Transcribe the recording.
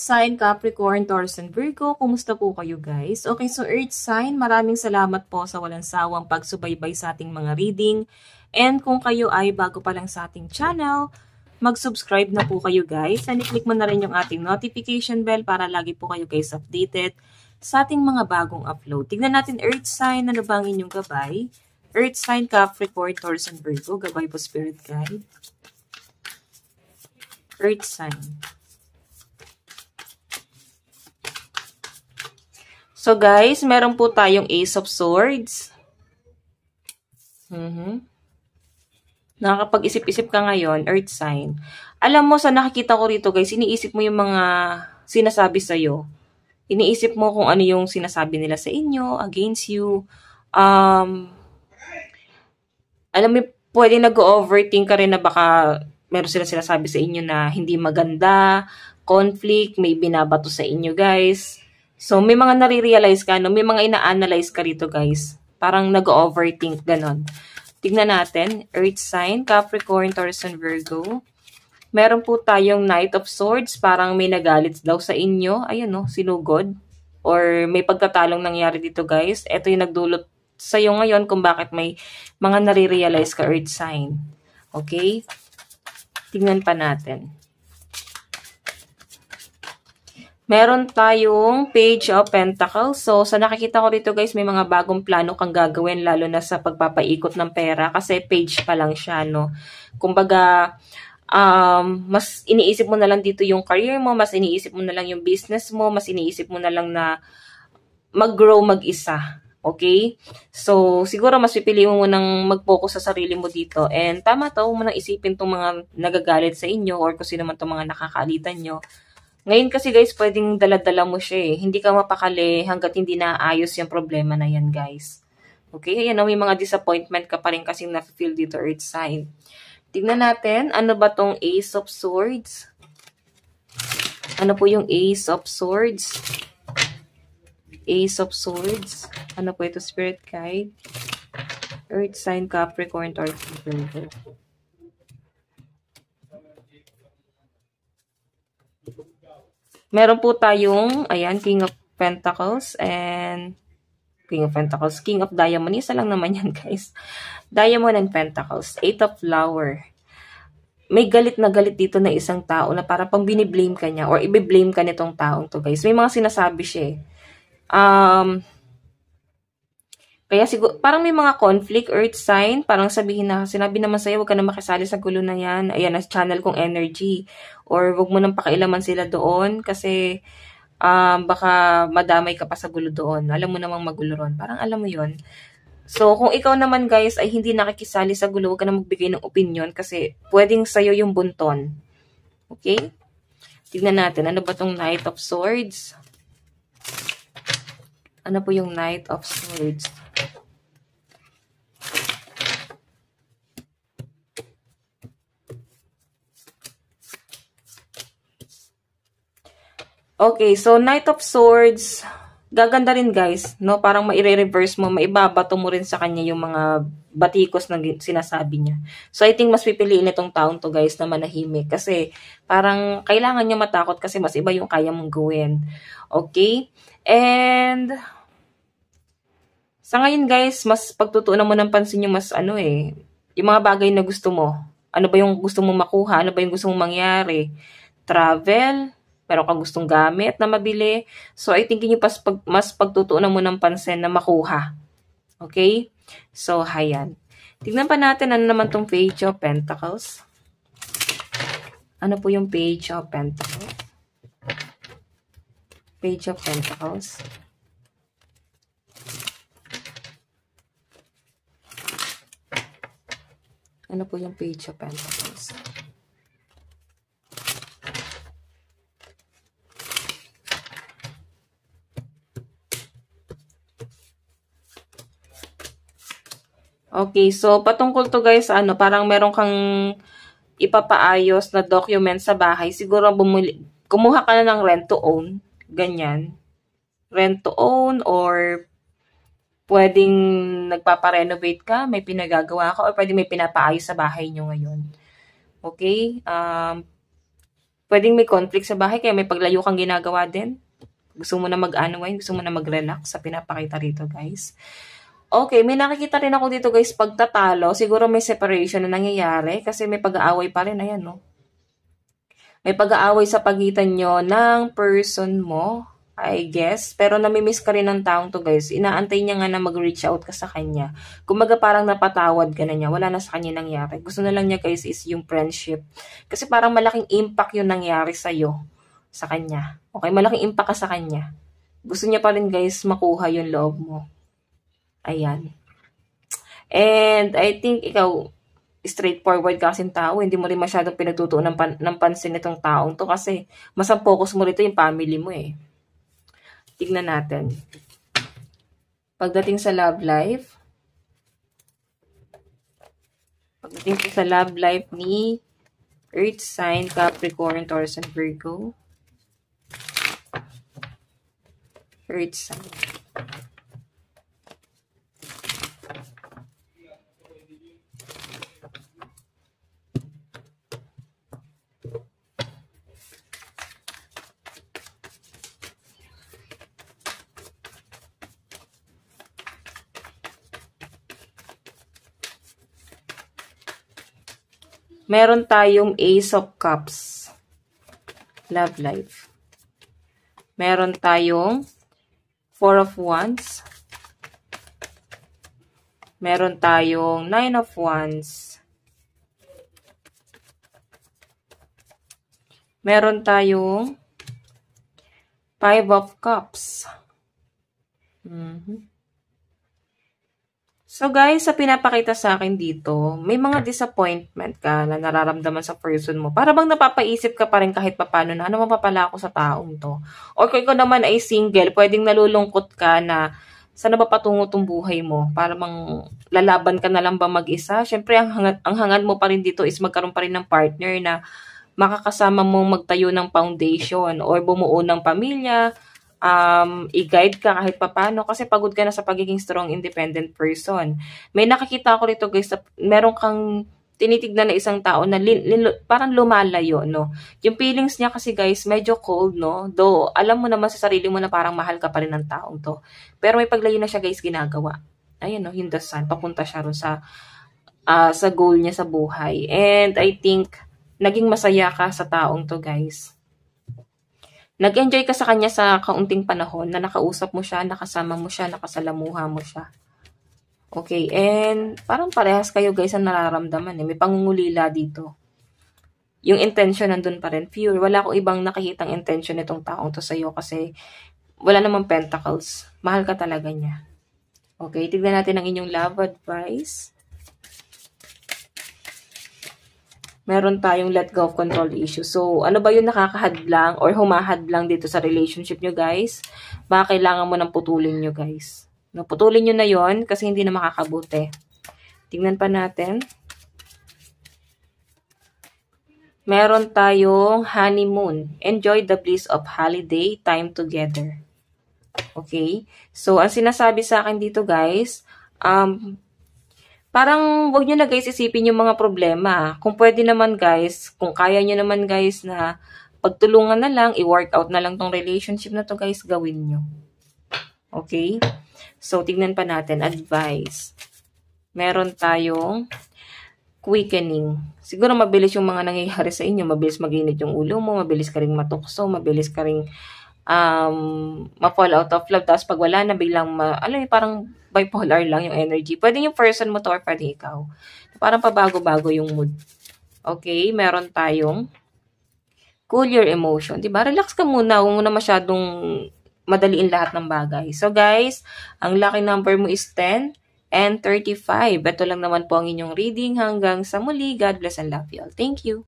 sign, Capricorn, Taurus, and Virgo. Kumusta po kayo guys? Okay, so Earth sign, maraming salamat po sa walang sawang pagsubaybay sa ating mga reading. And kung kayo ay bago pa lang sa ating channel, mag-subscribe na po kayo guys. And i-click mo na rin yung ating notification bell para lagi po kayo guys updated sa ating mga bagong upload. Tignan natin Earth sign, ano ba ang inyong gabay? Earth sign, Capricorn, Taurus, and Virgo. Gabay po Spirit Guide. Earth sign. So guys, meron po tayong Ace of Swords. Nakakapag-isip-isip ka ngayon, Earth sign. Alam mo, sa nakikita ko rito guys, iniisip mo yung mga sinasabi sa'yo. Iniisip mo kung ano yung sinasabi nila sa inyo, against you. Alam mo, pwede nag-overthink ka rin na baka meron sila sinasabi sa inyo na hindi maganda, conflict, may binabato sa inyo guys. So, may mga nare-realize ka, no? May mga ina-analyze ka rito, guys. Parang nag-overthink, ganon. Tignan natin. Earth sign, Capricorn, Taurus, and Virgo. Meron po tayong Knight of Swords. Parang may nagalit daw sa inyo. Ayan, no? Sinugod. Or may pagtatalong nangyari dito, guys. Ito yung nagdulot sa'yo ngayon kung bakit may mga nare-realize ka, Earth sign. Okay? Tignan pa natin. Meron tayong Page of Pentacles. So, sa nakikita ko dito guys, may mga bagong plano kang gagawin, lalo na sa pagpapaikot ng pera. Kasi page pa lang siya, no? Kumbaga, mas iniisip mo na lang dito yung career mo, mas iniisip mo na lang yung business mo, mas iniisip mo na lang na mag-grow mag-isa. Okay? So, siguro mas pipiliin mo nang mag-focus sa sarili mo dito. And tama to, huwag mo nang isipin itong mga nagagalit sa inyo or kung sino man itong mga nakakaalitan nyo. Ngayon kasi guys, pwedeng dala-dala mo siya eh. Hindi ka mapakali hanggat hindi naayos yung problema na yan guys. Okay? Ayan, may mga disappointment ka pa rin kasing na-feel dito, Earth sign. Tignan natin, ano ba tong Ace of Swords? Ano po yung Ace of Swords? Ace of Swords. Ano po ito, Spirit Guide? Earth sign, Capricorn, Taurus, Virgo. Meron po tayong, ayan, King of Pentacles and King of Pentacles. King of Diamond. Isa lang naman yan, guys. Diamond and Pentacles. Eight of Flower. May galit na galit dito na isang tao na para pang biniblame ka niya or ibiblame ka nitong taong to, guys. May mga sinasabi siya eh. Kaya siguro, parang may mga conflict, Earth sign, parang sabihin na, sinabi naman sa'yo, huwag ka na makisali sa gulo na yan. Ayan, as channel kong energy. Or huwag mo nang pakailaman sila doon kasi baka madamay ka pa sa gulo doon. Alam mo namang magulo ron. Parang alam mo yon. So, kung ikaw naman guys ay hindi nakikisali sa gulo, huwag ka na magbigay ng opinion kasi pwedeng sa'yo yung bunton. Okay? Tignan natin, ano ba tong Knight of Swords? Ano po yung Knight of Swords? Okay, so Knight of Swords, gaganda rin guys, no? Parang maire-reverse mo, maibabato mo rin sa kanya yung mga batikos na sinasabi niya. So I think mas pipiliin itong taong to guys na manahimik kasi parang kailangan niya matakot kasi mas iba yung kaya mong gawin. Okay? And sa ngayon guys, mas pagtutuunan mo ng pansin yung mas yung mga bagay na gusto mo. Ano ba yung gusto mong makuha? Ano ba yung gusto mong mangyari? Travel, meron kang gustong gamit na mabili. So, I think yung mas pagtutuunan mo ng pansin na makuha. Okay? So, hayan. Tignan pa natin ano naman tong Page of Pentacles. Ano po yung Page of Pentacles? Page of Pentacles. Ano po yung Page of Pentacles? Okay, so patungkol to guys, parang meron kang ipapaayos na document sa bahay. Siguro kumuha ka na ng rent to own, ganyan. Rent to own or pwedeng nagpapa-renovate ka, may pinagagawa ka or pwedeng may pinapaayos sa bahay nyo ngayon. Okay? Pwedeng may conflict sa bahay, kaya may paglayo kang ginagawa din. Gusto mo na mag-unwind, gusto mo na mag-relax sa pinapakita rito, guys. Okay, may nakikita rin ako dito, guys, pagtatalo. Siguro may separation na nangyayari kasi may pag-aaway pa rin. Ayan, no? May pag-aaway sa pagitan nyo ng person mo, I guess. Pero namimiss ka rin ng taong to, guys. Inaantay niya nga na mag-reach out ka sa kanya. Kumbaga parang napatawad ka na niya. Wala na sa kanya nangyari. Gusto na lang niya, guys, is yung friendship. Kasi parang malaking impact yung nangyari sa'yo, sa kanya. Okay, malaking impact ka sa kanya. Gusto niya pa rin, guys, makuha yung loob mo. Ayan. And I think ikaw, straightforward ka kasing tao, hindi mo rin masyadong pinagtutuon ng pansin itong taong to kasi mas ang focus mo rito yung family mo eh. Tignan natin. Pagdating sa love life, ni Earth sign, Capricorn, Taurus, and Virgo. Earth sign. Meron tayong Ace of Cups. Love life. Meron tayong Four of Wands. Meron tayong Nine of Wands. Meron tayong Five of Cups. So guys, sa pinapakita sa akin dito, may mga disappointment ka na nararamdaman sa person mo. Para bang napapaisip ka pa rin kahit papano na ano mapapala ako sa taong to. Or kung ikaw naman ay single, pwedeng nalulungkot ka na saan ba patungo tong buhay mo? Para bang lalaban ka na lang ba mag-isa? Siyempre, ang hangad mo pa rin dito is magkaroon pa rin ng partner na makakasama mong magtayo ng foundation or bumuo ng pamilya, i-guide ka kahit papano kasi pagod ka na sa pagiging strong, independent person. May nakikita ako rito, guys, meron kang tinitignan na isang tao na parang lumalayo, no? Yung feelings niya kasi, guys, medyo cold, no? Though, alam mo naman sa sarili mo na parang mahal ka pa rin ng taong to. Pero may paglayo na siya, guys, ginagawa. Ayan, no? In the sun, papunta siya ron sa goal niya sa buhay. And I think, naging masaya ka sa taong to, guys. Nag-enjoy ka sa kanya sa kaunting panahon na nakausap mo siya, nakasama mo siya, nakasalamuha mo siya. Okay, and parang parehas kayo, guys, ang nararamdaman. May pangungulila dito. Yung intention nandun pa rin. Pure, wala akong ibang nakikitang intention nitong taong to sa'yo kasi wala namang pentacles. Mahal ka talaga niya. Okay, tignan natin ang inyong love advice. Meron tayong let go of control issue. So, ano ba yung nakakahadlang or humahadlang dito sa relationship nyo, guys? Baka kailangan mo nang putulin nyo, guys. No, putulin nyo na yon kasi hindi na makakabuti. Tingnan pa natin. Meron tayong honeymoon. Enjoy the bliss of holiday time together. Okay? So, ang sinasabi sa akin dito, guys, parang wag nyo na, guys, isipin yung mga problema. Kung pwede naman, guys, kung kaya nyo naman, guys, na pagtulungan na lang, i-workout na lang tong relationship na to, guys, gawin nyo. Okay? So, tignan pa natin. Advice. Meron tayong quickening. Siguro mabilis yung mga nangyayari sa inyo. Mabilis mag-init yung ulo mo. Mabilis ka ring matukso. Mabilis ka ring ma-fall out of love. Tapos pag wala na, biglang, parang bipolar lang yung energy. Pwede yung person mo to or pwede ikaw. Parang pabago-bago yung mood. Okay, meron tayong cool your emotion. Diba? Relax ka muna. Huwag mo na masyadong madaliin lahat ng bagay. So guys, ang lucky number mo is 10 and 35. Ito lang naman po ang inyong reading. Hanggang sa muli. God bless and love you all. Thank you.